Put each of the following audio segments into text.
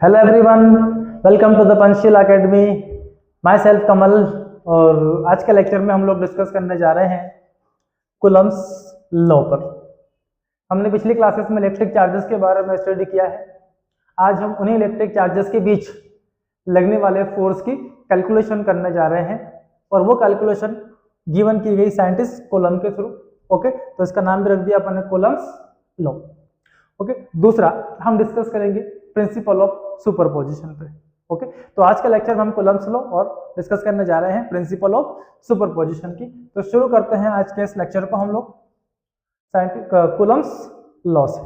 Hello everyone, welcome to the Panchsheel Academy. Myself Kamal. और आज के लेक्चर में हम लोग डिस्कस करने जा रहे हैं कूलम्स लॉ पर। हमने पिछली क्लासेस में इलेक्ट्रिक चार्जेस के बारे में स्टडी किया है। आज हम उन्हीं इलेक्ट्रिक चार्जेस के बीच लगने वाले फोर्स की कैलकुलेशन करने जा रहे हैं, और वो कैलकुलेशन गिवन की गई साइंटिस्ट कूलम के थ्रू। ओके, तो इसका नाम भी रख दिया अपन ने कूलम्स लॉ। ओके, दूसरा हम डिस्कस करेंगे प्रिंसिपल ऑफ सुपरपोजिशन पे। ओके, तो आज के लेक्चर में हम कूलम्स लॉ और डिस्कस करने जा रहे हैं प्रिंसिपल ऑफ सुपरपोजिशन की। तो शुरू करते हैं आज के इस लेक्चर को हम लोग कूलम्स लॉ से।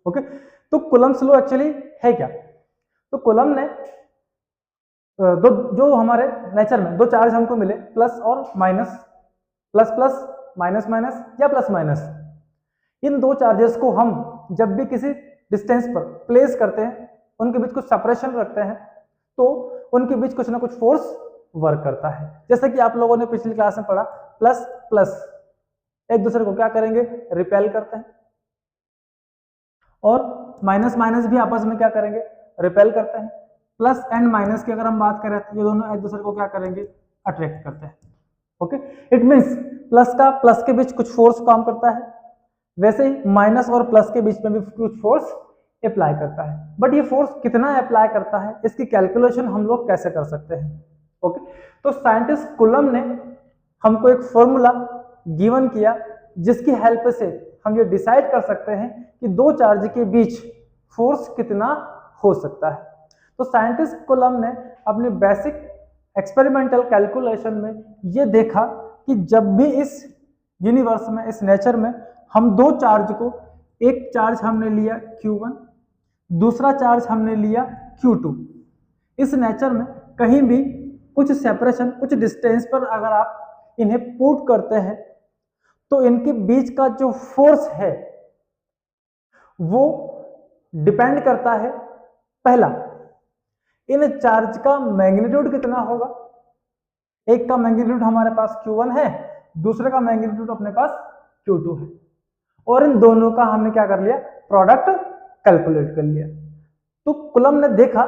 ओके, तो कूलम्स लॉ एक्चुअली है क्या? तो कूलम ने जो हमारे नेचर में दो चार्ज हमको मिले, प्लस और minus, plus plus, minus minus या प्लस माइनस, इन दो चार्जेस को हम जब भी किसी डिस्टेंस पर प्लेस करते हैं, उनके बीच कुछ सेपरेशन रखते हैं, तो उनके बीच कुछ ना कुछ फोर्स वर्क करता है। जैसे कि आप लोगों ने पिछली क्लास में पढ़ा, प्लस प्लस एक दूसरे को क्या करेंगे, रिपेल करते हैं, और माइनस माइनस भी आपस में क्या करेंगे, रिपेल करते हैं। प्लस एंड माइनस की अगर हम बात करें तो ये दोनों एक दूसरे को क्या करेंगे, अट्रैक्ट करते हैं। ओके, इट मीन्स प्लस के बीच कुछ फोर्स काम करता है, वैसे ही माइनस और प्लस के बीच में भी कुछ फोर्स अप्लाई करता है। बट ये फोर्स कितना अप्लाई करता है, इसकी कैलकुलेशन हम लोग कैसे कर सकते हैं? ओके, तो साइंटिस्ट कूलम ने हमको एक फॉर्मूला गिवन किया, जिसकी हेल्प से हम ये डिसाइड कर सकते हैं कि दो चार्ज के बीच फोर्स कितना हो सकता है। तो साइंटिस्ट कूलम ने अपनी बेसिक एक्सपेरिमेंटल कैलकुलेशन में ये देखा कि जब भी इस यूनिवर्स में, इस नेचर में, हम दो चार्ज को, एक चार्ज हमने लिया Q1, दूसरा चार्ज हमने लिया Q2, इस नेचर में कहीं भी कुछ सेपरेशन, कुछ डिस्टेंस पर अगर आप इन्हें पुट करते हैं, तो इनके बीच का जो फोर्स है वो डिपेंड करता है, पहला, इन चार्ज का मैग्नीट्यूड कितना होगा। एक का मैग्नीट्यूड हमारे पास Q1 है, दूसरे का मैग्नीट्यूड अपने पास Q2 है, और इन दोनों का हमने क्या कर लिया, प्रोडक्ट कैलकुलेट कर लिया। तो कूलम ने देखा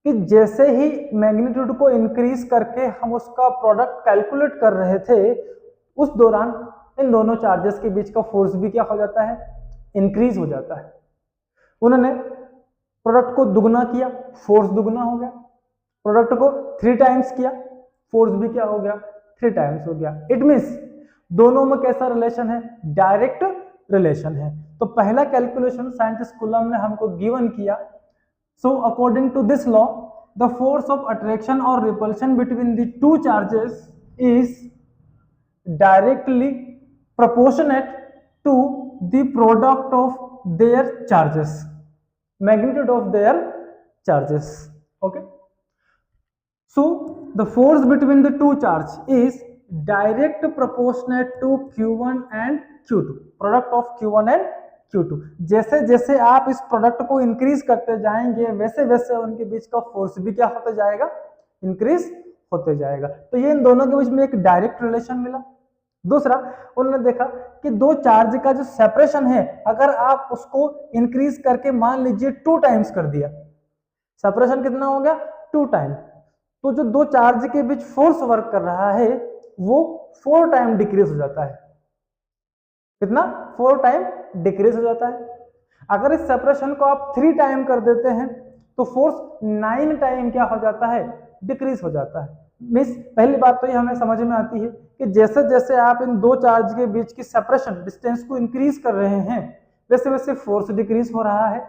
कि जैसे ही मैग्नीट्यूड को इंक्रीज करके हम उसका प्रोडक्ट कैलकुलेट कर रहे थे, उस दौरान इन दोनों चार्जेस के बीच का फोर्स भी क्या हो जाता है, इंक्रीज हो जाता है। उन्होंने प्रोडक्ट को दुगना किया, फोर्स दुगना हो गया। प्रोडक्ट को 3 टाइम्स किया, फोर्स भी क्या हो गया, 3 टाइम्स हो गया। इट मीन्स दोनों में कैसा रिलेशन है, डायरेक्ट रिलेशन है। तो पहला कैलकुलेशन साइंटिस्ट कूलम ने हमको गिवन किया। So according to this law, the force of attraction और repulsion between the two charges is directly proportionate to the product of their charges, magnitude of their charges. Okay, so the force between the two charge is direct proportionate to Q1 and Q2, product of Q1 and Q2। जैसे जैसे आप इस product को increase करते जाएंगे, वैसे वैसे उनके बीच का फोर्स भी क्या होता जाएगा, इंक्रीज होते जाएगा। तो ये इन दोनों के बीच में एक डायरेक्ट रिलेशन मिला। दूसरा, उन्होंने देखा कि दो चार्ज का जो सेपरेशन है, अगर आप उसको इंक्रीज करके मान लीजिए 2 टाइम्स कर दिया, सेपरेशन कितना हो गया, 2 टाइम, तो जो दो चार्ज के बीच फोर्स वर्क कर रहा है वो 4 टाइम डिक्रीज हो जाता है। कितना, 4 टाइम डिक्रीज हो जाता है। अगर इस सेपरेशन को आप 3 टाइम कर देते हैं तो फोर्स 9 टाइम क्या हो जाता है, डिक्रीज हो जाता है। मिस पहली बात तो ये हमें समझ में आती है कि जैसे जैसे आप इन दो चार्ज के बीच की सेपरेशन डिस्टेंस को इंक्रीज कर रहे हैं, वैसे वैसे फोर्स डिक्रीज हो रहा है।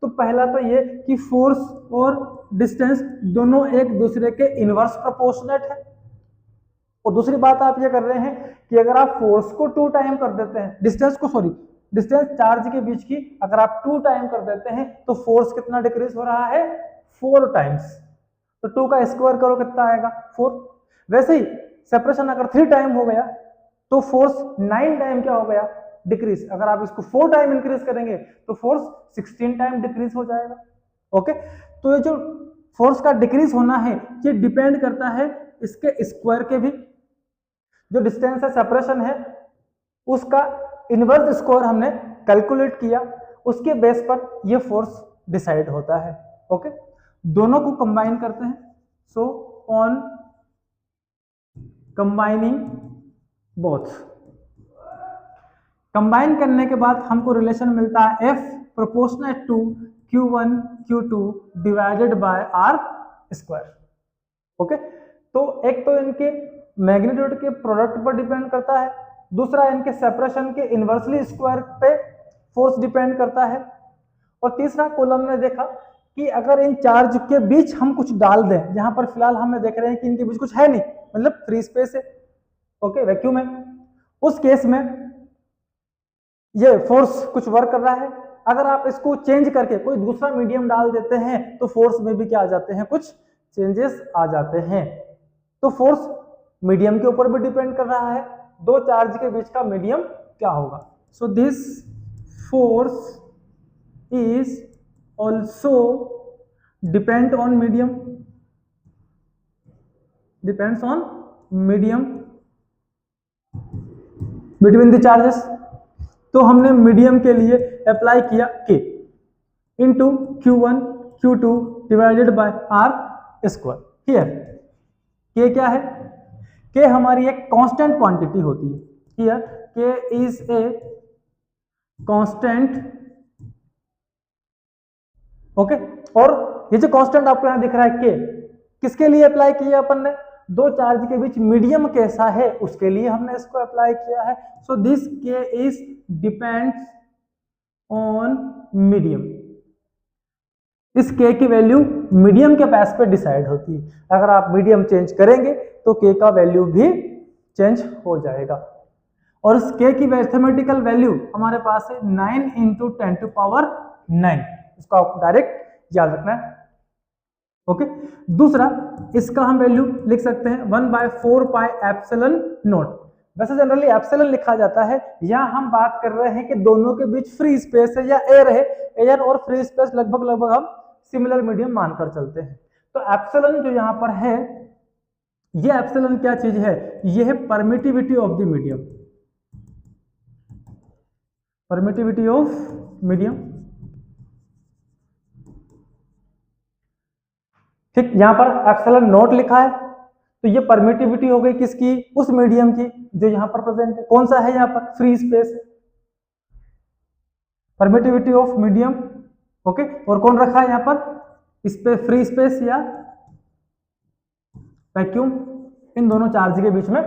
तो पहला तो ये कि फोर्स और डिस्टेंस दोनों एक दूसरे के इनवर्स प्रोपोर्शनेट है। और दूसरी बात आप ये कर रहे हैं कि अगर आप फोर्स को 2 टाइम कर देते हैं, डिस्टेंस चार्ज के बीच की अगर आप 2 टाइम कर देते हैं, तो फोर्स कितना डिक्रीज हो रहा है, 4 टाइम्स। तो 2 का स्क्वायर करो, कितना आएगा, 4। वैसे ही सेपरेशन अगर 3 टाइम हो गया तो फोर्स 9 टाइम क्या हो गया, डिक्रीज। अगर आप इसको 4 टाइम इंक्रीज करेंगे तो फोर्स 16 टाइम डिक्रीज हो जाएगा। ओके, तो ये जो फोर्स का डिक्रीज होना है ये डिपेंड करता है इसके स्क्वायर के भी। जो डिस्टेंस है, सेपरेशन है, उसका इनवर्स स्क्वायर हमने कैलकुलेट किया, उसके बेस पर ये फोर्स डिसाइड होता है। ओके, दोनों को कंबाइन करते हैं, so on combining both, combine करने के बाद हमको रिलेशन मिलता है F proportional to Q1 Q2 divided by R square. Okay, तो एक तो इनके मैग्नीट्यूड के प्रोडक्ट पर डिपेंड करता है, दूसरा इनके सेपरेशन के इनवर्सली स्क्वायर पे फोर्स डिपेंड करता है, और तीसरा कॉलम में देखा कि अगर इन चार्ज के बीच हम कुछ डाल दें, यहाँ पर फिलहाल हम देख रहे हैं कि इनके बीच कुछ है नहीं, मतलब फ्री स्पेस है, ओके, वैक्यूम है, उस केस में ये फोर्स कुछ वर्क कर रहा है। अगर आप इसको चेंज करके कोई दूसरा मीडियम डाल देते हैं तो फोर्स में भी क्या आ जाते हैं, कुछ चेंजेस आ जाते हैं। तो फोर्स मीडियम के ऊपर भी डिपेंड कर रहा है, दो चार्ज के बीच का मीडियम क्या होगा। So this force is also depend on medium, depends on medium between the charges. तो हमने मीडियम के लिए अप्लाई किया K into Q1 Q2 divided by R square. Here K क्या है, K हमारी एक कांस्टेंट क्वांटिटी होती है, here K is a constant, okay. और ये जो कांस्टेंट आपको यहां दिख रहा है K, किसके लिए अप्लाई किया अपन ने, दो चार्ज के बीच मीडियम कैसा है उसके लिए हमने इसको अप्लाई किया है। So this K is depends on medium, इस K की वैल्यू मीडियम के बेस पे डिसाइड होती है। अगर आप मीडियम चेंज करेंगे तो K का वैल्यू भी चेंज हो जाएगा, और इस K की मैथमेटिकल वैल्यू हमारे पास है 9 इंटू 10 टू पावर 9, इसको आपको डायरेक्ट याद रखना है, ओके। दूसरा इसका हम वैल्यू लिख सकते हैं 1/4 पाई एप्सिलॉन नॉट। वैसे जनरली एप्सिलॉन लिखा जाता है, यहाँ हम बात कर रहे हैं कि दोनों के बीच फ्री स्पेस है या एयर है, एयर और फ्री स्पेस लगभग हम सिमिलर मीडियम मानकर चलते हैं। तो एप्सिलॉन जो यहाँ पर है, ये एप्सिलॉन क्या चीज है, ये है permittivity of the medium, permittivity of medium, ठीक। यहां पर एप्सिलॉन नॉट लिखा है, तो ये परमिटिविटी हो गई किसकी, उस मीडियम की जो यहां पर प्रेजेंट है। कौन सा है यहां पर, free space, permittivity of medium, okay. और कौन रखा है यहां पर, इस पे फ्री स्पेस या वैक्यूम, इन दोनों चार्ज के बीच में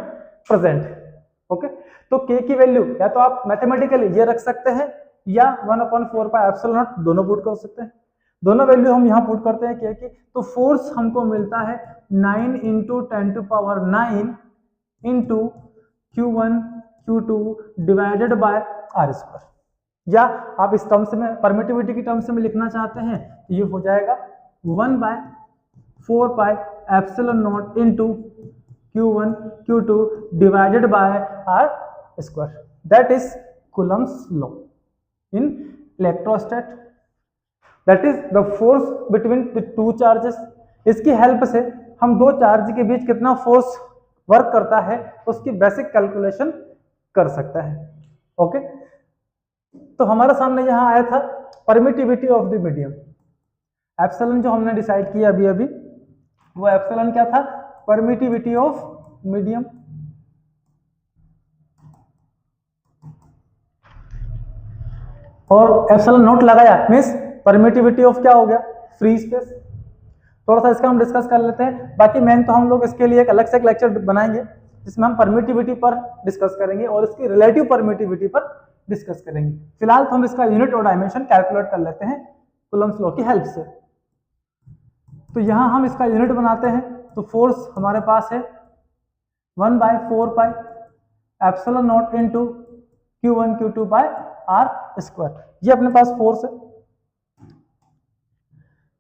प्रेजेंट है, ओके। तो K की वैल्यू या तो आप मैथमेटिकली ये रख सकते हैं या 1/4 पाई एप्सिलॉन नॉट, दोनों पुट कर सकते हैं। दोनों वैल्यू हम यहां पुट करते हैं K की, तो फोर्स हमको मिलता है 9 into 10 to power 9 into Q1 Q2 divided by R square, या आप इस टर्म्स में परमिटिविटी की टर्म्स में लिखना चाहते हैं तो ये हो जाएगा 1/4 pi epsilon naught into Q1 Q2 divided by R square, that is Coulomb's law in electrostat, that is the force between the two charges. इसकी हेल्प से हम दो चार्ज के बीच कितना फोर्स वर्क करता है उसकी बेसिक कैलकुलेशन कर सकता है, ओके। तो हमारे सामने यहां आया था permittivity of the medium, epsilon जो हमने डिसाइड किया अभी अभी, वो एप्सिलॉन क्या था, परमिटिविटी ऑफ मीडियम। और एप्सिलॉन नॉट लगाया मींस परमिटिविटी ऑफ क्या हो गया, फ्री स्पेस। थोड़ा सा इसका हम डिस्कस कर लेते हैं, बाकी मेन तो हम लोग इसके लिए एक अलग से एक लेक्चर बनाएंगे जिसमें हम परमिटिविटी पर डिस्कस करेंगे और इसकी रिलेटिव परमिटिविटी पर डिस्कस करेंगे। फिलहाल तो हम इसका यूनिट और डायमेंशन कैलकुलेट कर लेते हैं कूलम्स लॉ की हेल्प से। तो यहां हम इसका यूनिट बनाते हैं, तो फोर्स हमारे पास है 1/4 pi epsilon naught into Q1 Q2 by R square, ये अपने पास फोर्स है।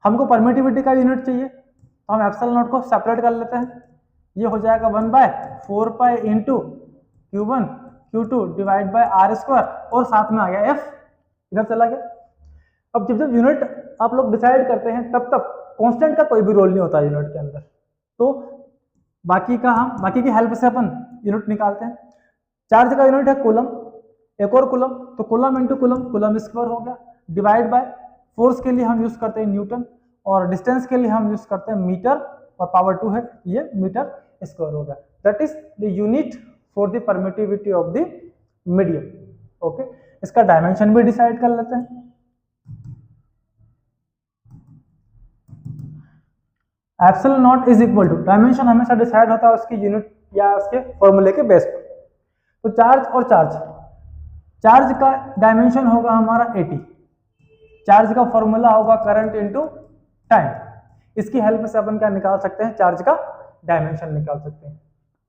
हमको परमिटिविटी का यूनिट चाहिए तो हम एप्सिलॉन नॉट को सेपरेट कर लेते हैं, ये हो जाएगा 1/4 pi into Q1 Q2 divide bye R square, और साथ में आ गया F, इधर चला गया। अब जब जब यूनिट आप लोग डिसाइड करते हैं तब तक कांस्टेंट का कोई भी रोल नहीं होता यूनिट के अंदर, तो बाकी की हेल्प से अपन यूनिट निकालते हैं। चार्ज का यूनिट है कूलम, एक और कूलम, तो coulomb into coulomb, coulomb square हो गया, डिवाइड बाय फोर्स के लिए हम यूज करते हैं न्यूटन, और डिस्टेंस के लिए हम यूज करते हैं मीटर और पावर 2 है, ये मीटर स्क्वायर होगा। That is the unit for the permittivity of the medium. Okay, इसका डायमेंशन भी डिसाइड कर लेते हैं। Epsilon naught is equal to, dimension हमेशा डिसाइड होता है उसकी यूनिट या उसके फॉर्मूले के बेस पर। तो चार्ज और चार्ज का डायमेंशन होगा हमारा 80, चार्ज का फॉर्मूला होगा करंट इनटू टाइम। इसकी हेल्प से अपन क्या निकाल सकते हैं, चार्ज का डायमेंशन निकाल सकते हैं।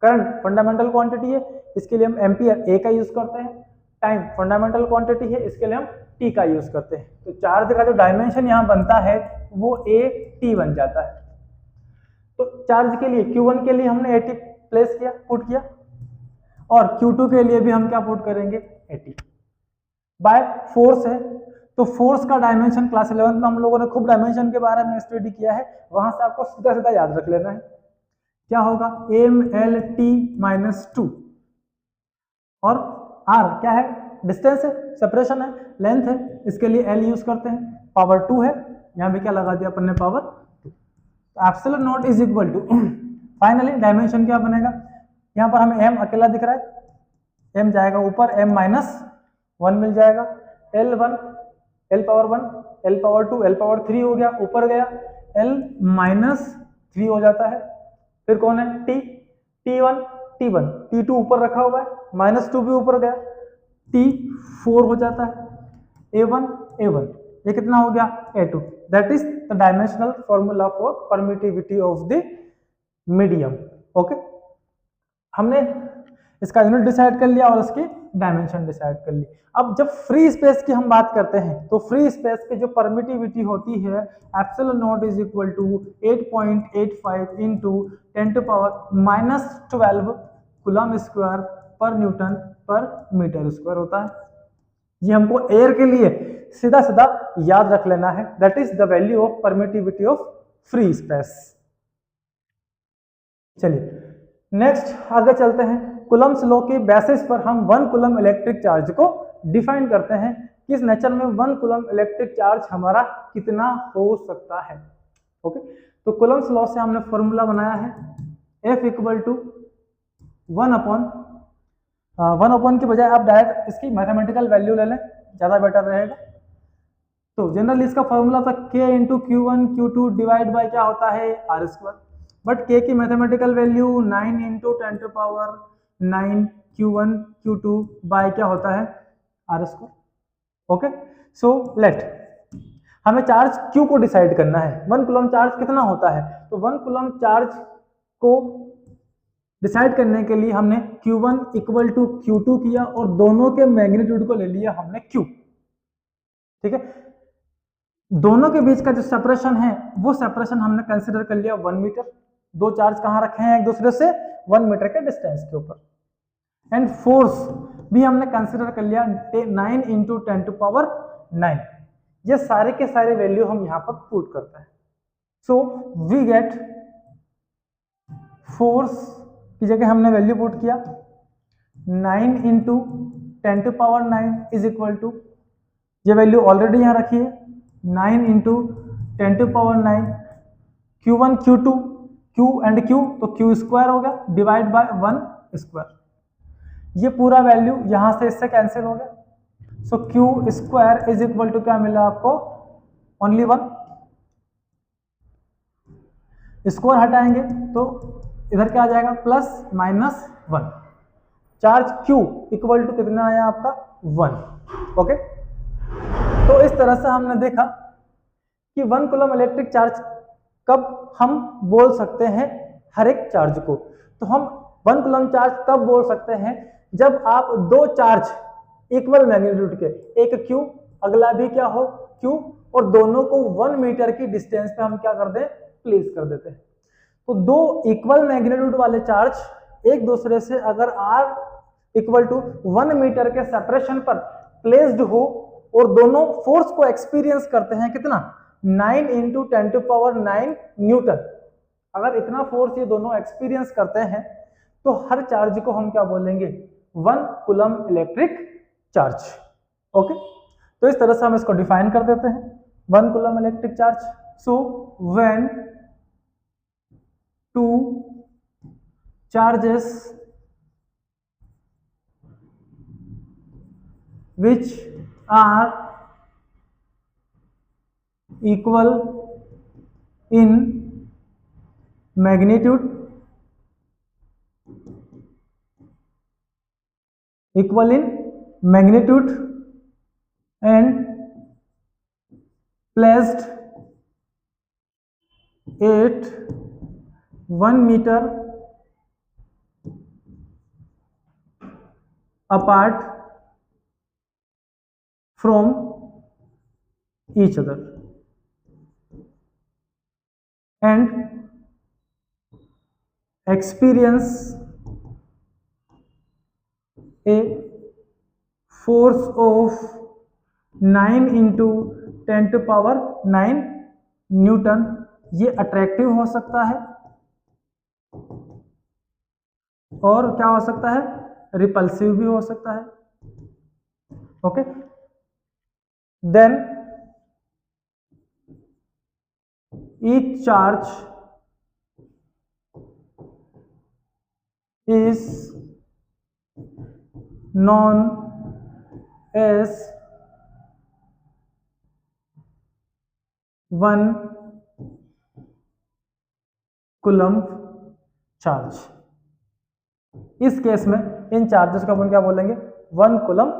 करंट फंडामेंटल क्वांटिटी है, इसके लिए हम एम्पियर ए का यूज करते हैं। टाइम फंडामेंटल क्वांटिटी है, इसके लिए हम टी का यूज करते हैं। तो चार्ज का जो डायमेंशन यहाँ बनता है वो ए टी बन जाता है। तो चार्ज के लिए Q1 के लिए हमने 80 प्लेस किया, पुट किया, और Q2 के लिए भी हम क्या पुट करेंगे 80 बाय फोर्स है। तो फोर्स का डायमेंशन क्लास 11 में हम लोगों ने खूब डायमेंशन के बारे में स्टडी किया है, वहां से आपको सीधा सीधा याद रख लेना है। क्या होगा mlt - 2, और r क्या है, डिस्टेंस है, सेपरेशन है, लेंथ है, इसके लिए l यूज करते हैं। पावर 2 है, यहां भी क्या लगा दिया अपन ने, power. Epsilon naught is equal to, finally dimension क्या बनेगा, यहाँ पर हमें m अकेला दिख रहा है, m जाएगा ऊपर, m - 1 मिल जाएगा, L1 L power 1 L power 2 L power 3 हो गया, ऊपर गया L - 3 हो जाता है। फिर कौन है T, T1 T1 T2 ऊपर रखा हुआ है, -2 भी ऊपर गया, T4 हो जाता है, A1 A1, ये कितना हो गया A2। That is the dimensional formula for permittivity of the medium. Okay, हमने इसका यूनिट डिसाइड कर लिया और इसकी डायमेंशन डिसाइड कर ली। अब जब फ्री स्पेस की हम बात करते हैं तो फ्री स्पेस की जो परमिटिविटी होती है epsilon naught is equal to 8.85 into 10⁻⁻12 coulomb square पर न्यूटन पर मीटर स्क्वायर होता है। ये हमको एयर के लिए सीधा सीधा याद रख लेना है। That is the value of permittivity of free space. चलिए नेक्स्ट आगे चलते हैं। कूलम्स लॉ के बेसिस पर हम 1 कूलम इलेक्ट्रिक चार्ज को डिफाइन करते हैं। किस नेचर में 1 कूलम इलेक्ट्रिक चार्ज हमारा कितना हो सकता है। ओके, तो कूलम्स लॉ से हमने फॉर्मूला बनाया है F इक्वल टू 1 की बजाय आप डायरेक्ट इसकी मैथमेटिकल वैल्यू ले लें, ज़्यादा बेटर रहेगा। तो जनरली इसका फॉर्मूला था K into Q1 Q2 divide bye क्या होता है R स्क्वायर, बट K की mathematical value 9 into 10⁻9 Q1 Q2 by क्या होता है R square. Okay, so let हमें चार्ज Q को डिसाइड करना है। 1 कूलम चार्ज कितना होता है, तो 1 कूलम चार्ज को डिसाइड करने के लिए हमने Q1 इक्वल टू Q2 किया और दोनों के मैग्नीट्यूड को ले लिया हमने Q। ठीक है, दोनों के बीच का जो सेपरेशन है वो सेपरेशन हमने कंसीडर कर लिया 1 मीटर। दो चार्ज कहाँ रखे हैं एक दूसरे से 1 मीटर के डिस्टेंस के ऊपर। एंड फोर्स भी हमने कंसीडर कर लिया 9 इंटू 10⁻9। ये सारे के सारे वैल्यू हम यहाँ पर पुट करते हैं। सो वी गेट फोर्स की जगह हमने वैल्यू पुट किया 9 इंटू 10⁻9 इज इक्वल टू, ये वैल्यू ऑलरेडी यहाँ रखी है 9 into 10⁻9 Q1 Q2 Q and Q, तो Q स्क्वायर हो गया डिवाइड बाय 1 स्क्वायर। ये पूरा वैल्यू यहां से इससे कैंसिल हो गया। So Q square is equal to क्या मिला आपको, ओनली 1। स्क्वायर हटाएंगे तो इधर क्या आ जाएगा +-1। चार्ज Q इक्वल टू कितना आया आपका 1। ओके, तो इस तरह से हमने देखा कि 1 कूलम इलेक्ट्रिक चार्ज कब हम बोल सकते हैं हर एक चार्ज को। तो हम 1 कूलम चार्ज तब बोल सकते हैं जब आप दो चार्ज इक्वल मैग्नीट्यूड के, एक Q अगला भी क्या हो Q, और दोनों को 1 मीटर की डिस्टेंस पे हम क्या कर दें, प्लेस कर देते हैं। तो दो इक्वल मैग्नीट्यूड वाले चार्ज एक दूसरे से अगर R इक्वल टू 1 मीटर के सेपरेशन पर प्लेस्ड हो और दोनों फोर्स को एक्सपीरियंस करते हैं कितना 9 इंटू 10⁻9 न्यूटन, अगर इतना फोर्स ये दोनों एक्सपीरियंस करते हैं तो हर चार्ज को हम क्या बोलेंगे 1 कूलम इलेक्ट्रिक चार्ज। ओके, तो इस तरह से हम इसको डिफाइन कर देते हैं 1 coulomb electric charge. So when two charges which are equal in magnitude and placed at 1 meter apart from each other and experience a force of 9 into 10 to power 9 Newton. ये अट्रैक्टिव हो सकता है और क्या हो सकता है, रिपल्सिव भी हो सकता है। Okay, then each charge is known as 1 coulomb charge. इस केस में इन चार्जेस को अपन क्या बोलेंगे, 1 कूलम्ब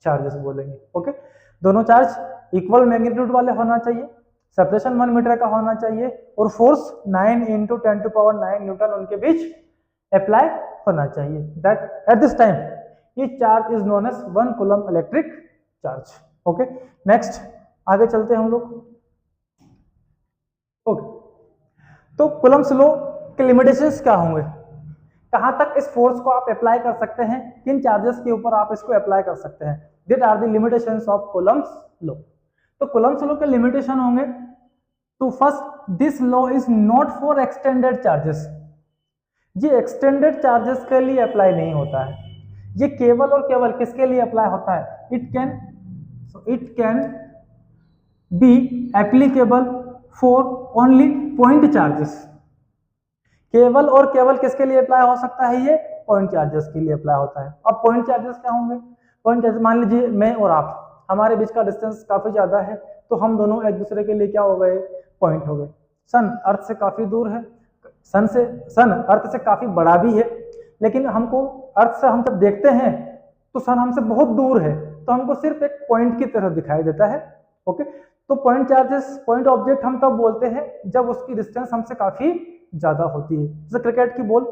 चार्जेस बोलेंगे। ओके, दोनों चार्ज इक्वल मैग्नीट्यूड वाले होना चाहिए, सेपरेशन 1 मीटर का होना चाहिए और force 9 into 10 to power 9 newton उनके बीच अप्लाई होना चाहिए। That at this time each charge is known as 1 coulomb electric charge. Okay, next आगे चलते हैं हम लोग। ओके, तो कूलम्ब्स लॉ के लिमिटेशंस क्या होंगे, कहां तक इस फोर्स को आप अप्लाई कर सकते हैं, किन चार्जेस के ऊपर आप इसको अप्लाई कर सकते हैं। That are the limitations of Coulomb's law. तो कूलम्ब्स लॉ के लिमिटेशन होंगे, तो first this law is not for extended charges. ये एक्सटेंडेड चार्जेस के लिए अप्लाई नहीं होता है, ये केवल और केवल किसके लिए अप्लाई होता है, it can be applicable for only point charges. केवल और केवल किसके लिए अप्लाई हो सकता है, ये पॉइंट चार्जेस के लिए अप्लाई होता है। अब पॉइंट चार्जेस क्या होंगे, पॉइंट चार्जेस मान लीजिए मैं और आप, हमारे बीच का डिस्टेंस काफी ज्यादा है, तो हम दोनों एक दूसरे के लिए क्या हो गए, पॉइंट हो गए। सन अर्थ से काफी दूर है, सन अर्थ से काफी बड़ा भी है, लेकिन हमको अर्थ से हम जब देखते हैं तो सन हमसे बहुत दूर है, तो हमको सिर्फ एक पॉइंट की तरह दिखाई देता है। ओके, तो पॉइंट चार्जेस, पॉइंट ऑब्जेक्ट हम तब बोलते हैं जब उसकी डिस्टेंस हमसे काफी ज्यादा होती है। जैसे क्रिकेट की बॉल,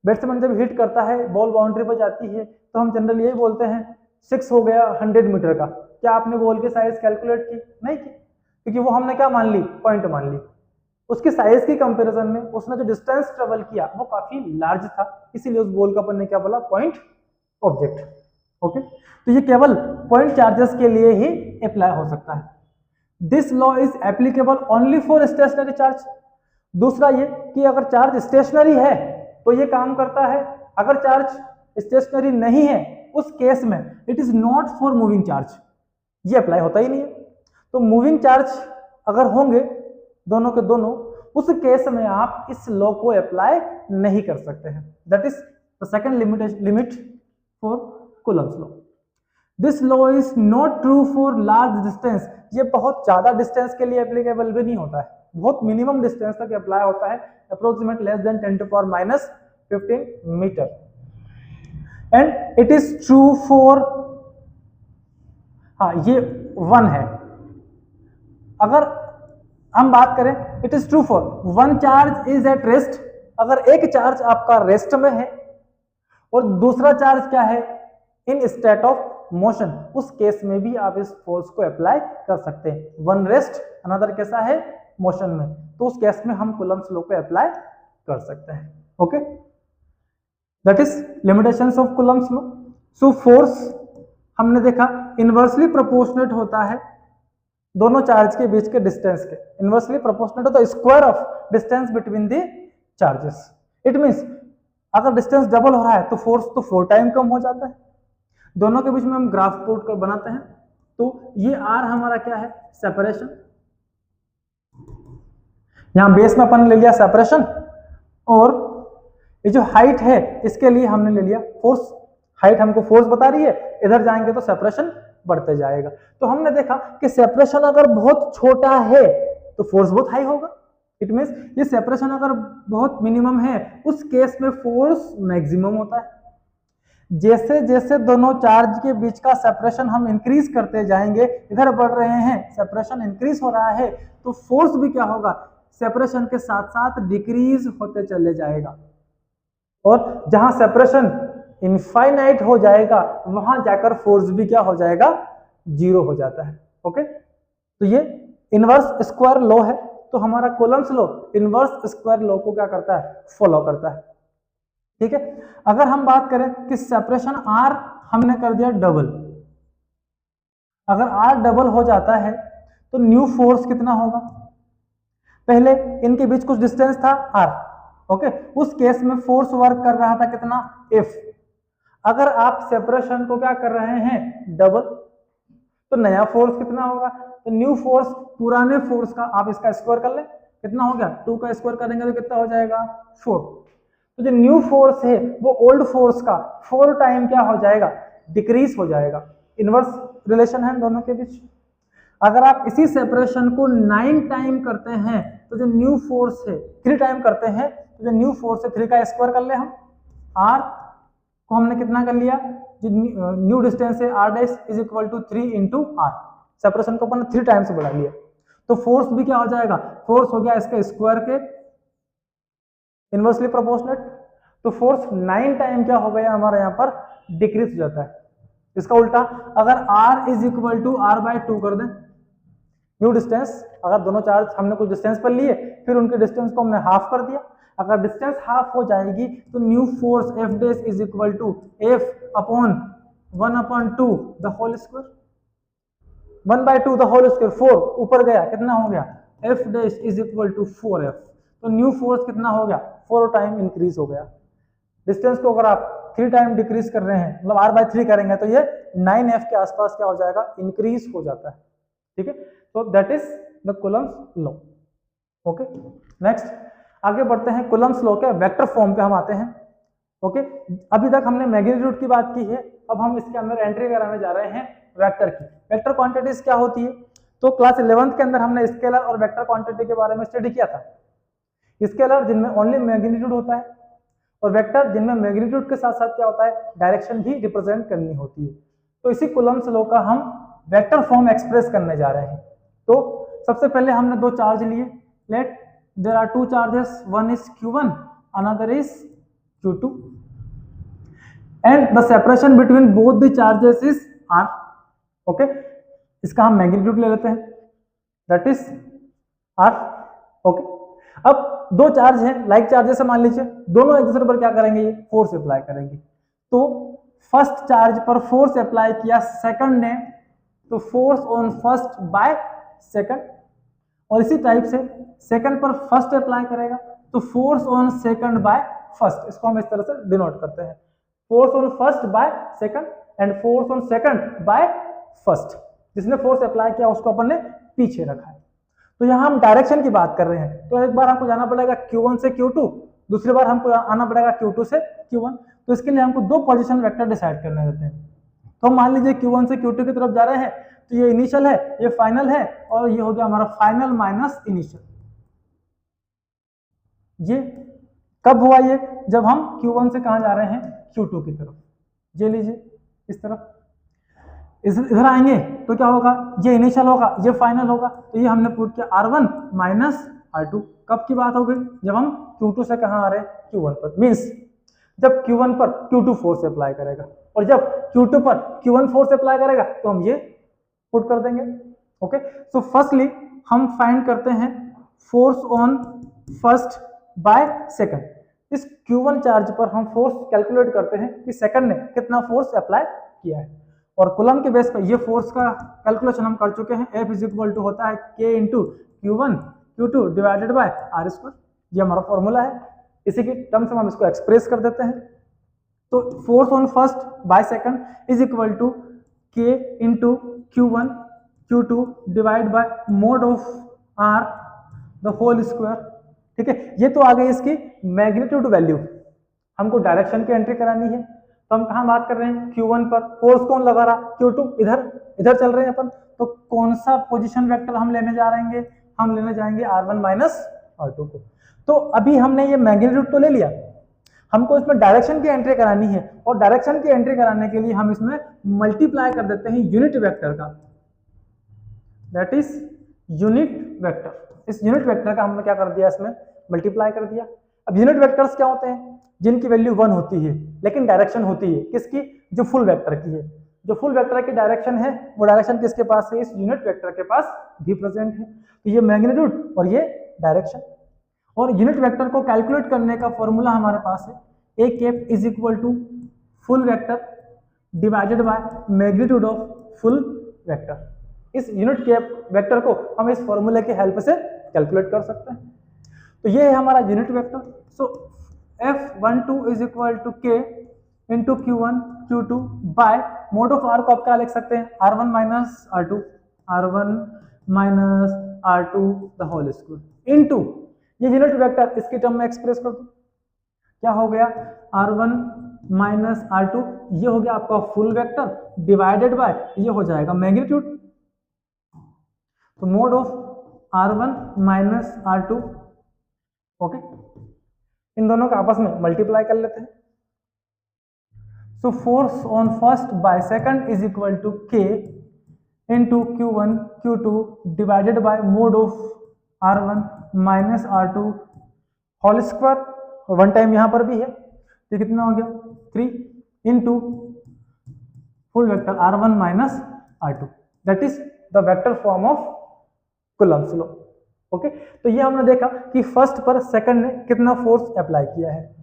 बैट्समैन जब हिट करता है, बॉल बाउंड्री पर जाती है, तो हम जनरली यही बोलते हैं 6 हो गया 100 मीटर का। क्या आपने बॉल की साइज कैलकुलेट की, नहीं की, क्योंकि वो हमने क्या मान ली, पॉइंट मान ली। उसकी साइज की कंपैरिजन में उसने जो डिस्टेंस ट्रेवल किया वो काफी लार्ज था, इसीलिए उस बॉल का अपन ने क्या बोला, पॉइंट ऑब्जेक्ट। ओके, तो ये केवल पॉइंट चार्जेस के लिए ही अप्लाई हो सकता है। This law is applicable only for stationary charge. दूसरा ये कि अगर चार्ज स्टेशनरी है तो ये काम करता है, अगर चार्ज स्टेशनरी नहीं है उस केस में it is not for moving charge, ये अप्लाई होता ही नहीं है। तो मूविंग चार्ज अगर होंगे दोनों के दोनों, उस केस में आप इस लॉ को अप्लाई नहीं कर सकते हैं। That is the second limit for Coulomb's law. This law is not true for large distance. ये बहुत ज्यादा डिस्टेंस के लिए एप्लीकेबल भी नहीं होता है, बहुत मिनिमम डिस्टेंस तक अप्लाई होता है, approximate less than 10 to power -15 metre. And it is true for, हाँ ये 1 है। अगर हम बात करें, it is true for 1 charge is at rest. अगर एक चार्ज आपका रेस्ट में है और दूसरा चार्ज क्या है, इन स्टेट ऑफ मोशन, उस केस में भी आप इस फोर्स को अप्लाई कर सकते हैं। 1 रेस्ट, अनदर कैसा है, मोशन में, तो उस केस में हम कूलम्ब्स लॉ पे अप्लाई कर सकते हैं। Okay, that is limitations of Coulomb's law. So force हमने देखा इनवर्सली प्रोपोर्शनेट होता है दोनों चार्ज के बीच के डिस्टेंस के, इनवर्सली प्रोपोर्शनेट होता है square of distance between the charges. It means अगर डिस्टेंस डबल हो रहा है तो फोर्स तो 4 टाइम कम हो जाता है। दोनों के बीच में हम ग्राफ प्लॉट कर बनाते हैं, तो ये आर हमारा क्या है, सेपरेशन, यहाँ बेस में अपन ने ले लिया सेपरेशन, और ये जो हाइट है इसके लिए हमने ले लिया फोर्स। हाइट हमको फोर्स बता रही है, इधर जाएंगे तो सेपरेशन बढ़ते जाएगा। तो हमने देखा कि सेपरेशन अगर बहुत छोटा है तो फोर्स बहुत हाई होगा। इट मींस ये सेपरेशन अगर बहुत मिनिमम है उस केस में फोर्स मैक्सिमम होता है। जैसे जैसे दोनों चार्ज के बीच का सेपरेशन हम इंक्रीज करते जाएंगे, इधर बढ़ रहे हैं, सेपरेशन इंक्रीज हो रहा है, तो फोर्स भी क्या होगा, सेपरेशन के साथ साथ डिक्रीज होते चले जाएगा। और जहां सेपरेशन इनफाइनाइट हो जाएगा वहां जाकर फोर्स भी क्या हो जाएगा, जीरो हो जाता है। ओके, तो ये इनवर्स स्क्वायर लॉ है। तो हमारा Coulomb's law inverse square law को क्या करता है, फॉलो करता है। ठीक है, अगर हम बात करें कि सेपरेशन आर हमने कर दिया डबल, अगर आर डबल हो जाता है तो न्यू फोर्स कितना होगा, पहले इनके बीच कुछ डिस्टेंस था आर, ओके, उस केस में फोर्स वर्क कर रहा था कितना, एफ। अगर आप सेपरेशन को क्या कर रहे हैं, डबल, तो नया फोर्स कितना होगा, तो न्यू फोर्स पुराने फोर्स का आप इसका स्क्वायर कर ले, कितना हो गया, 2 का स्क्वायर करेंगे तो कितना हो जाएगा, 4। तो जो न्यू फोर्स है वो ओल्ड फोर्स का 4 टाइम क्या हो जाएगा, डिक्रीज हो जाएगा। इनवर्स रिलेशन है दोनों के बीच। अगर आप इसी सेपरेशन को 9 टाइम करते हैं तो जो न्यू फोर्स है, 3 टाइम करते हैं तो जो न्यू फोर्स है 3 का स्क्वायर कर ले हम, आर को हमने कितना कर लिया, जो न्यू डिस्टेंस है R dash is equal to 3 into R, separation को अपन 3 टाइम से बढ़ा लिया, तो फोर्स भी क्या हो जाएगा, फोर्स हो गया इसके स्क्वायर के इनवर्सली प्रोपोर्शनेट। तो फोर्स 9 टाइम क्या हो गया हमारा यहाँ पर, डिक्रीज हो जाता है। इसका उल्टा अगर r is equal to r by 2 कर दें, न्यू डिस्टेंस, अगर दोनों चार्ज हमने कुछ डिस्टेंस पर लिए फिर उनके डिस्टेंस को हमने हाफ कर दिया, अगर डिस्टेंस हाफ हो जाएगी तो new force F dash is equal to F upon 1/2 the whole square, 1/2 the whole square, 4 ऊपर गया कितना हो गया, F dash is equal to 4f। तो न्यू फोर्स कितना हो गया, 4 टाइम इंक्रीज हो गया। डिस्टेंस को अगर आप 3 टाइम डिक्रीज कर रहे हैं, मतलब r/3 करेंगे तो ये 9f के आसपास क्या हो जाएगा, इंक्रीज हो जाता है। ठीक है, तो that is the Coulomb's law. Okay, next आगे बढ़ते हैं, कूलम्ब्स लॉ के वेक्टर फॉर्म पे हम आते हैं। ओके, अभी तक हमने मैग्नीट्यूड की बात की है, अब हम इसके अंदर एंट्री कराने जा रहे हैं वेक्टर की। वेक्टर क्वांटिटीज क्या होती है, तो क्लास 11th के अंदर हमने स्केलर और वेक्टर क्वांटिटी के बारे में स्टडी किया था। स्केलर जिनमें ओनली मैग्नीट्यूड होता है, और वेक्टर जिनमें मैग्नीट्यूड के साथ साथ क्या होता है, डायरेक्शन भी रिप्रेजेंट करनी होती है। तो इसी कूलम्ब्स लॉ का हम वेक्टर फॉर्म एक्सप्रेस करने जा रहे हैं। तो सबसे पहले हमने 2 चार्ज लिए, let there are 2 charges, one is q1 another is q2 and the separation between both the charges is r। Okay, इसका हम मैग्नीट्यूड ले लेते हैं, दैट इज r। ओके, अब 2 चार्ज हैं, लाइक चार्जेस है मान लीजिए, दोनों एक दूसरे पर क्या करेंगे, ये फोर्स अप्लाई करेंगे। तो फर्स्ट चार्ज पर फोर्स अप्लाई किया सेकंड ने, तो force on first by second, और इसी टाइप से सेकंड पर फर्स्ट अप्लाई करेगा तो force on second by first. इसको हम इस तरह से डिनोट करते हैं, force on first by second and force on second by first. जिसने फोर्स अप्लाई किया उसको अपन ने पीछे रखा है। तो यहाँ हम डायरेक्शन की बात कर रहे हैं, तो एक बार हमको जाना पड़ेगा q1 से q2, दूसरी बार हमको आना पड़ेगा q2 से q1। तो इसके लिए हमको 2 पोजीशन वेक्टर डिसाइड करने रहते हैं। तो मान लीजिए q1 से q2 की तरफ जा रहे हैं, तो ये इनिशियल है, ये फाइनल है, और ये हो गया हमारा फाइनल माइनस इनिशियल। ये कब हुआ, ये जब हम q1 से कहां जा रहे हैं, q2 की तरफ। ये लीजिए इस तरफ, इधर आएंगे तो क्या होगा, ये इनिशियल होगा, ये फाइनल होगा। तो ये हमने पुट किया r1 माइनस r2। कब की बात हो गई, जब हम q2 से कहां आ रहे हैं, q1 पर। मींस जब q1 पर q2 फोर्स अप्लाई करेगा, और जब q2 पर q1 फोर्स अप्लाई करेगा तो हम ये पुट कर देंगे। ओके, सो फर्स्टली हम फाइंड करते हैं force on first by second. इस q1 चार्ज पर हम फोर्स कैलकुलेट करते हैं कि सेकंड ने कितना फोर्स अप्लाई किया है, और कूलम के बेस पर ये फोर्स का कैलकुलेशन हम कर चुके हैं। F इज इक्वल टू होता है K into Q1 Q2 divided by R square. ये हमारा फॉर्मूला है, इसी की टर्म्स में हम इसको एक्सप्रेस कर देते हैं। तो force on first by second is equal to K into Q1 Q2 divide by mod of R the whole square. ठीक है, ये तो आ गई इसकी मैग्नीट्यूड वैल्यू। हमको डायरेक्शन की एंट्री करानी है, तो हम कहाँ बात कर रहे हैं, Q1 पर। फोर्स कौन लगा रहा, Q2। इधर चल रहे हैं अपन, तो कौन सा पोजीशन वेक्टर हम लेने जा रहे हैं, हम लेने जाएंगे R1 माइनस R2 को। तो अभी हमने ये मैग्नीट्यूड तो ले लिया, हमको इसमें डायरेक्शन की एंट्री करानी है, और डायरेक्शन की एंट्री कराने के लिए हम इसमें मल्टीप्लाई कर देते हैं यूनिट वेक्टर का, दैट इज यूनिट वेक्टर। इस यूनिट वेक्टर का हमने क्या कर दिया, इसमें मल्टीप्लाई कर दिया। अब यूनिट वेक्टर्स क्या होते हैं, जिनकी वैल्यू 1 होती है लेकिन डायरेक्शन होती है किसकी, जो फुल वेक्टर की है। जो फुल वेक्टर की डायरेक्शन है वो डायरेक्शन किसके पास है, इस यूनिट वेक्टर के पास भी प्रेजेंट है। तो ये मैग्नीट्यूड और ये डायरेक्शन। और यूनिट वेक्टर को कैलकुलेट करने का फॉर्मूला हमारे पास है, a cap is equal to full vector divided by magnitude of full vector. इस यूनिट कैप वेक्टर को हम इस फॉर्मूले की हेल्प से कैलकुलेट कर सकते हैं। तो ये है हमारा unit vector. So F12 is equal to K into Q1 Q2 by mod of R को आप क्या लिख सकते हैं, R1 minus R2, R1 minus R2 the whole square into ये यूनिट वेक्टर इसकी टर्म में एक्सप्रेस कर दो, क्या हो गया R1 माइनस R2, ये हो गया आपका फुल वेक्टर डिवाइडेड बाय ये हो जाएगा मैग्नीट्यूड। तो mod of R1 minus R2, okay, इन दोनों का आपस में मल्टीप्लाई कर लेते हैं। So force on first by second is equal to K into Q1 Q2 divided by mod of R1 minus R2 whole square, और वन टाइम यहां पर भी है, ये कितना हो गया 3 into full vector R1 minus R2, that is the vector form of Coulomb's law. Okay, तो ये हमने देखा कि फर्स्ट पर सेकंड ने कितना फोर्स अप्लाई किया है।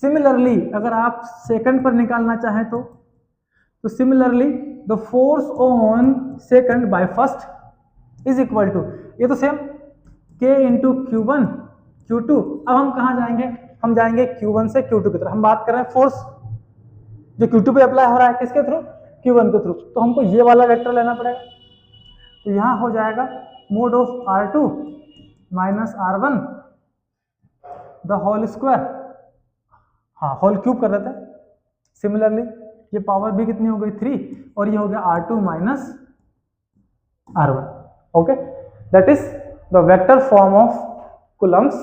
सिमिलरली अगर आप सेकंड पर निकालना चाहें तो similarly the force on second by first is equal to, ये तो same K into Q1 Q2। अब हम कहाँ जाएंगे, हम जाएंगे Q1 से Q2 की तरफ। हम बात कर रहे हैं फोर्स जो Q2 पे अप्लाई हो रहा है किसके थ्रू, Q1 के थ्रू, तो हमको ये वाला वेक्टर लेना पड़ेगा। तो यहां हो जाएगा mod of R2 minus R1 the whole square, हाँ होल क्यूब कर देते हैं। सिमिलरली ये पावर भी कितनी हो गई 3, और ये हो गया R2 minus R1। Okay, that is the vector form of Coulomb's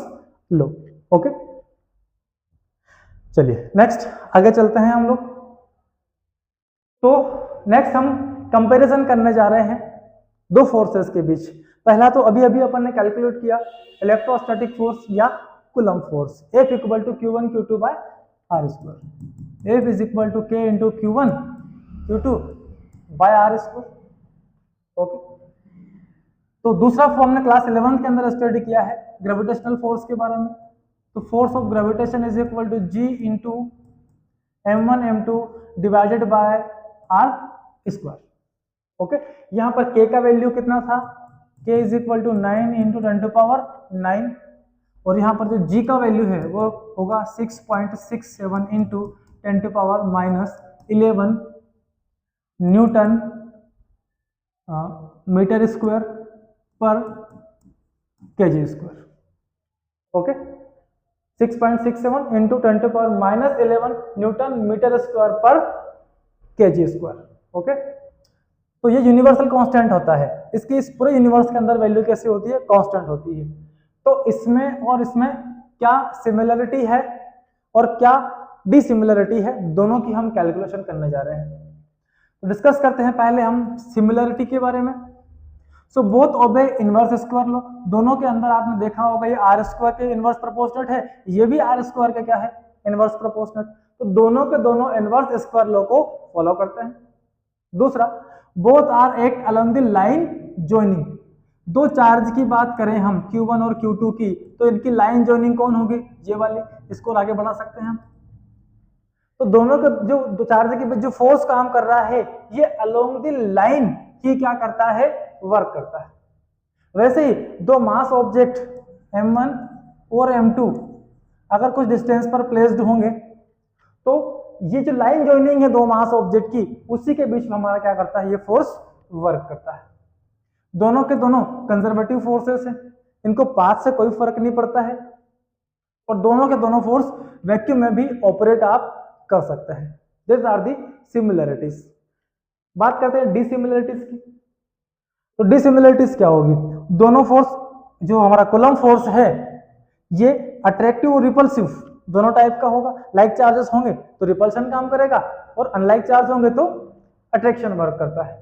law. Okay, चलिए नेक्स्ट आगे चलते हैं हम लोग। तो नेक्स्ट हम कंपैरिजन करने जा रहे हैं दो फोर्सेस के बीच। पहला तो अभी अभी अपन ने कैलकुलेट किया इलेक्ट्रोस्टैटिक फोर्स या coulomb force, F equal to Q1 Q2 by R square, F is equal to K into Q1 Q2 by R square. Okay, तो दूसरा फॉर्म हमने क्लास 11 के अंदर स्टडी किया है ग्रेविटेशनल फोर्स के बारे में। तो force of gravitation is equal to G into M1 M2 divided by R square. Okay, यहां पर K का वैल्यू कितना था, K is equal to 9 into 10 to power 9, और यहाँ पर जो G का वैल्यू है वो होगा 6.67 into 10 to power minus 11 newton metre square per KG square. Okay, 6.67 into 10 to power minus 11 newton metre square per KG square. Okay, तो ये यूनिवर्सल कांस्टेंट होता है, इसकी इस पूरे यूनिवर्स के अंदर वैल्यू कैसी होती है, कांस्टेंट होती है। तो इसमें और इसमें क्या सिमिलरिटी है और क्या डिसिमिलरिटी है, दोनों की हम कैलकुलेशन करने जा रहे हैं। तो डिस्कस करते हैं पहले हम सिमिलरिटी के बारे में। So both obey inverse square law, दोनों के अंदर आपने देखा होगा ये आर स्क्वायर के इनवर्स प्रोपोर्शनेट है, ये भी आर स्क्वायर का क्या है, इनवर्स प्रोपोर्शनेट। तो दोनों के दोनों इनवर्स स्क्वायर लॉ को फॉलो करते हैं। दूसरा, both are act along the line joining. दो चार्ज की बात करें हम Q1 और Q2 की, तो इनकी लाइन जॉइनिंग कौन होगी, ये वाली, इसको आगे बढ़ा सकते हैं हम। तो दोनों के जो दो चार्ज के बीच जो फोर्स काम कर रहा है ये अलोंग द लाइन ही क्या करता है, वर्क करता है। वैसे ही दो मास ऑब्जेक्ट M1 और M2 अगर कुछ डिस्टेंस पर प्लेस्ड होंगे तो ये जो लाइन जॉइनिंग है दो मास ऑब्जेक्ट की, उसी के बीच में हमारा क्या करता है, ये फोर्स वर्क करता है। दोनों के दोनों कंजर्वेटिव फोर्सेस हैं, इनको पाथ से कोई फर्क नहीं पड़ता है और दोनों के दोनों फोर्स वैक्यूम में भी ऑपरेट आप कर सकते हैं। This are the similarities. बात करते हैं डिसिमिलरिटीज की। तो डिसिमिलरिटीज क्या होगी? दोनों फोर्स, जो हमारा कूलम्ब फोर्स है ये अट्रैक्टिव और रिपल्सिव दोनों टाइप का होगा। लाइक चार्जेस होंगे तो रिपल्शन काम करेगा और अनलाइक चार्ज होंगे तो अट्रैक्शन वर्क करता है,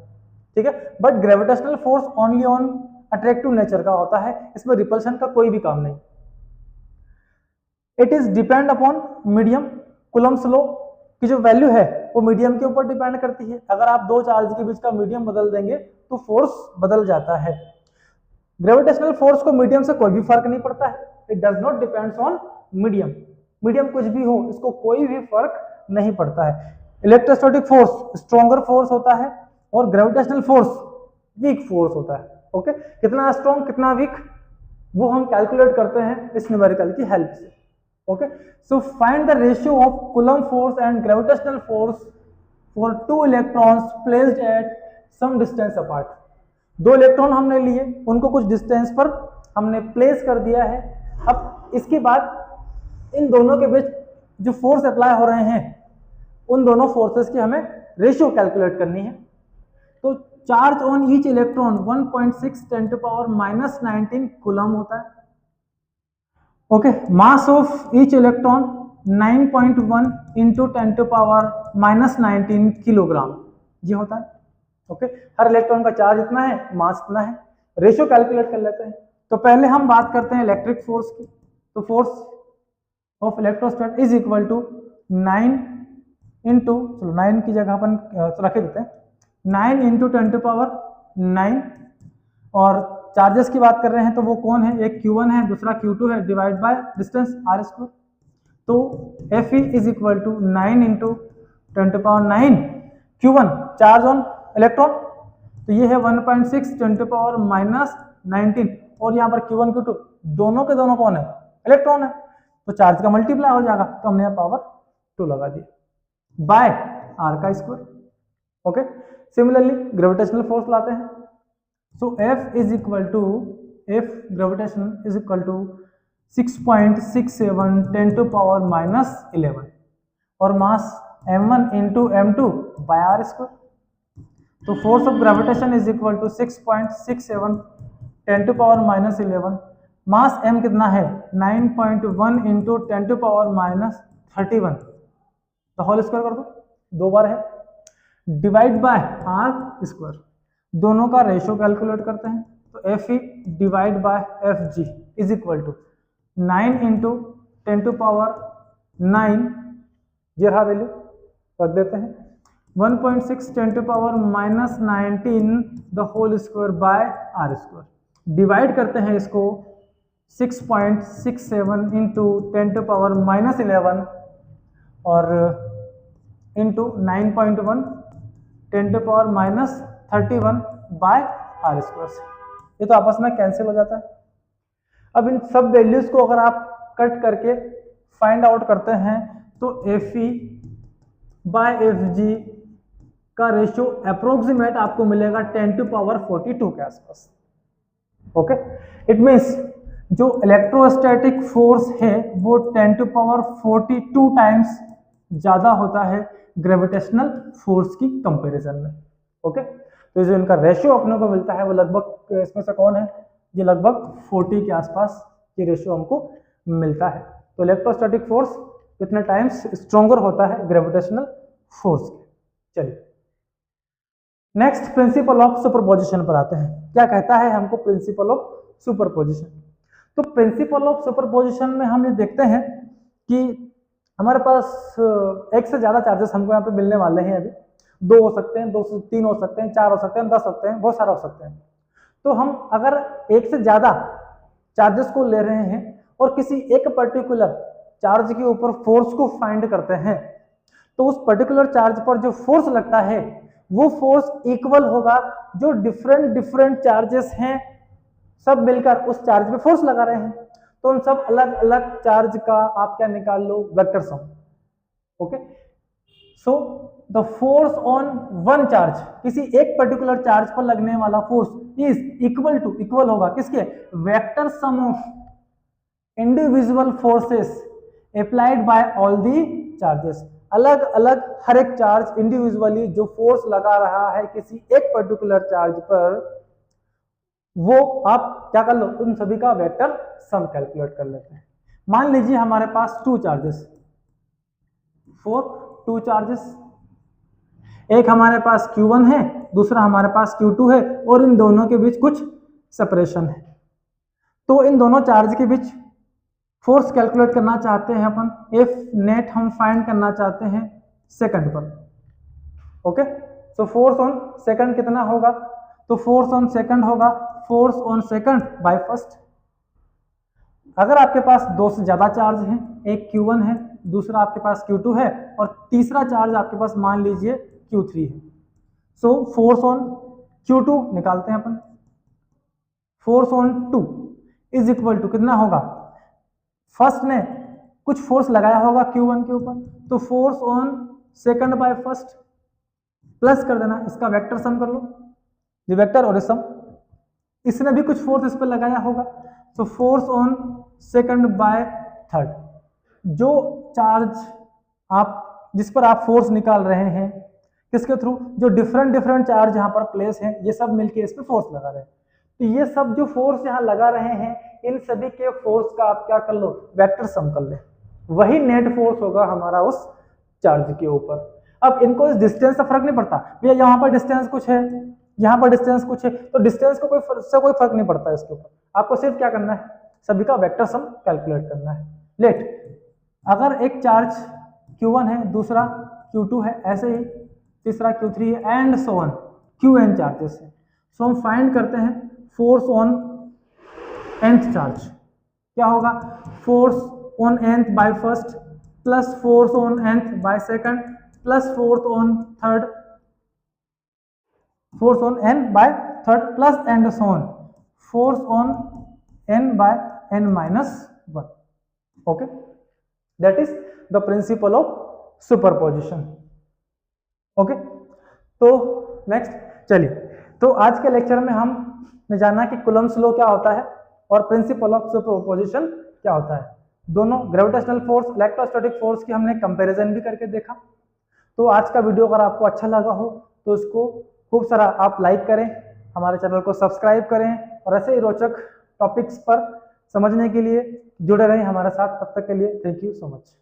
ठीक है। But gravitational force only on attractive nature का होता है, इसमें रिपल्शन का कोई भी काम नहीं। It is depend upon medium. Coulomb's law की जो वैल्यू है वो मीडियम के ऊपर डिपेंड करती है। अगर आप दो चार्ज के बीच का मीडियम बदल देंगे तो फोर्स बदल जाता है। ग्रेविटेशनल फोर्स को मीडियम से कोई भी फर्क नहीं पड़ता है। It does not depends on medium. Medium कुछ भी हो, इसको कोई भी फर्क नहीं पड़ता है। इलेक्ट्रोस्टैटिक फोर्स स्ट्रॉन्गर फोर्स होता है और ग्रेविटेशनल फोर्स वीक फोर्स होता है। ओके, कितना स्ट्रॉन्ग कितना वीक वो हम कैलकुलेट करते हैं इस न्यूमेरिकल की हेल्प से। Okay, so find the ratio of Coulomb force and gravitational force for two electrons placed at some distance apart. दो इलेक्ट्रॉन हमने लिए, उनको कुछ डिस्टेंस पर हमने प्लेस कर दिया है। अब इसके बाद इन दोनों के बीच जो फोर्स अप्लाई हो रहे हैं उन दोनों फोर्सेस की हमें रेशियो कैलकुलेट करनी है। तो charge on each electron 1.6 10 to power -19 coulomb होता है। Okay, mass of each electron 9.1 into 10 to power -19 kilogram ये होता है। ओके, हर इलेक्ट्रॉन का चार्ज इतना है, मास इतना है। रेशियो कैलकुलेट कर लेते हैं। तो पहले हम बात करते हैं इलेक्ट्रिक फोर्स की। तो force of electrostat is equal to 9 into, चलो 9 की जगह अपन रख देते हैं 9 इंटू 10 टू पावर 9। और चार्जेस की बात कर रहे हैं तो वो कौन है? एक Q1 है, दूसरा Q2 है, डिवाइड बाय डिस्टेंस r²। तो Fe is equal to 9 into 10 to power 9 Q1 charge on electron, तो ये है 1.6 10 टू पावर -19 और यहाँ पर Q1 Q2 दोनों के दोनों कौन है? इलेक्ट्रॉन है। तो चार्ज का मल्टीप्लाई हो जाएगा, तो हमने यहाँ पावर 2 लगा दिया by r²। Okay, similarly gravitational force लाते हैं। So F is equal to, F gravitational is equal to 6.67 10 to power -11 और mass m1 into m2 by r²। तो force of gravitation is equal to 6.67 10 to power -11, mass m कितना है? 9.1 into 10 to power -31, तो whole square कर दो, दो बार है, divide by r²। दोनों का रेशियो कैलकुलेट करते हैं। तो Fe divide by Fg is equal to 9 into 10 to power 9, ये रहा वैल्यू, रख देते हैं 1.6 10 to power -19 the whole square by r²। Divide करते हैं इसको 6.67 इंटू 10 टू पावर -11 और into 9.1 10 to power -31 bye r²। ये तो आपस में कैंसिल हो जाता है। अब इन सब वैल्यूज को अगर आप कट करके फाइंड आउट करते हैं तो Fe बाय Fg का रेशियो अप्रोक्सीमेट आपको मिलेगा 10 टू पावर 42 के आसपास। ओके, इट मीन्स जो इलेक्ट्रोस्टैटिक फोर्स है वो 10 टू पावर 42 टाइम्स ज्यादा होता है ग्रेविटेशनल फोर्स की कंपैरिजन में। ओके, तो जो इनका रेशियो अपने को मिलता है वो लगभग, इसमें से कौन है? ये लगभग 40 के आसपास ये रेशियो हमको मिलता है। तो इलेक्ट्रोस्टैटिक फोर्स कितने टाइम्स स्ट्रॉन्गर होता है ग्रेविटेशनल फोर्स के। चलिए नेक्स्ट प्रिंसिपल ऑफ सुपरपोजिशन पर आते हैं। क्या कहता है हमको प्रिंसिपल ऑफ सुपरपोजिशन? तो प्रिंसिपल ऑफ सुपरपोजिशन में हम ये देखते हैं कि हमारे पास एक से ज्यादा चार्जेस हमको यहाँ पे मिलने वाले हैं। अभी 2 हो सकते हैं, 2 से 3 हो सकते हैं, 4 हो सकते हैं, 10 होते हैं, बहुत सारा हो सकते हैं। तो हम अगर एक से ज्यादा चार्जेस को ले रहे हैं और किसी एक पर्टिकुलर चार्ज के ऊपर फोर्स को फाइंड करते हैं तो उस पर्टिकुलर चार्ज पर जो फोर्स लगता है वो फोर्स इक्वल होगा जो डिफरेंट चार्जेस हैं सब मिलकर उस चार्ज पे फोर्स लगा रहे हैं। तो उन सब अलग अलग चार्ज का आप क्या निकाल लो? Vector sum. Okay, so the force on one charge, किसी एक पर्टिकुलर चार्ज पर लगने वाला फोर्स इज इक्वल होगा किसके, vector sum of individual forces applied by all the charges. अलग अलग हर एक चार्ज इंडिविजुअली जो फोर्स लगा रहा है किसी एक पर्टिकुलर चार्ज पर, वो आप क्या कर लो, उन सभी का वेक्टर सम कैलकुलेट कर लेते हैं। मान लीजिए हमारे पास टू चार्जेस, टू चार्जेस, एक हमारे पास Q1 है, दूसरा हमारे पास Q2 है, और इन दोनों के बीच कुछ सेपरेशन है। तो इन दोनों चार्ज के बीच फोर्स कैलकुलेट करना चाहते हैं अपन, एफ नेट हम फाइंड करना चाहते हैं सेकंड पर। ओके, तो फोर्स ऑन सेकंड कितना होगा, तो फोर्स ऑन सेकंड होगा force on second by first. अगर आपके पास दो से ज्यादा चार्ज हैं, एक Q1 है, दूसरा आपके पास Q2 है, और तीसरा चार्ज आपके पास मान लीजिए Q3 है, सो फोर्स ऑन Q2 निकालते हैं अपन। Force on 2 is equal to कितना होगा, फर्स्ट ने कुछ फोर्स लगाया होगा Q1 के ऊपर, तो force on second by first plus कर देना, इसका वेक्टर सम कर लो, ये वेक्टर और सम, इसने भी कुछ फोर्स इस पर लगाया होगा, तो force on second by third. जो चार्ज आप जिस पर आप फोर्स निकाल रहे हैं किसके थ्रू, जो डिफरेंट चार्ज यहाँ पर प्लेस हैं, ये सब मिलके इस पर फोर्स लगा रहे हैं। तो ये सब जो फोर्स यहाँ लगा रहे हैं, इन सभी के फोर्स का आप क्या कर लो, वेक्टर सम कर ले, वही नेट फोर्स होगा हमारा उस चार्ज के ऊपर। अब इनको इस डिस्टेंस से फर्क नहीं पड़ता, भैया यहाँ पर डिस्टेंस कुछ है, यहाँ पर डिस्टेंस कुछ है, तो डिस्टेंस को कोई फर्क नहीं पड़ता इसके ऊपर, आपको सिर्फ क्या करना है, सभी का वेक्टर सम कैलकुलेट करना है। लेट अगर एक चार्ज Q1 है, दूसरा Q2 है, ऐसे ही तीसरा Q3 है, and so on, Qn charges है, सो हम फाइंड करते हैं फोर्स ऑन nth चार्ज। क्या होगा, force on nth by first plus force on nth by second plus force on third, force on n by third plus and so on force on n by n minus 1। Okay, that is the principle of superposition. Okay, तो next चलिए, तो आज के lecture में हमने जाना कि Coulomb's law क्या होता है और प्रिंसिपल ऑफ सुपरपोजिशन क्या होता है। दोनों ग्रेविटेशनल फोर्स, इलेक्ट्रोस्टैटिक फोर्स की हमने कंपैरिजन भी करके देखा। तो आज का वीडियो अगर आपको अच्छा लगा हो तो इसको खूब सारा आप लाइक करें, हमारे चैनल को सब्सक्राइब करें, और ऐसे ही रोचक टॉपिक्स पर समझने के लिए जुड़े रहें हमारे साथ। तब तक के लिए थैंक यू सो मच।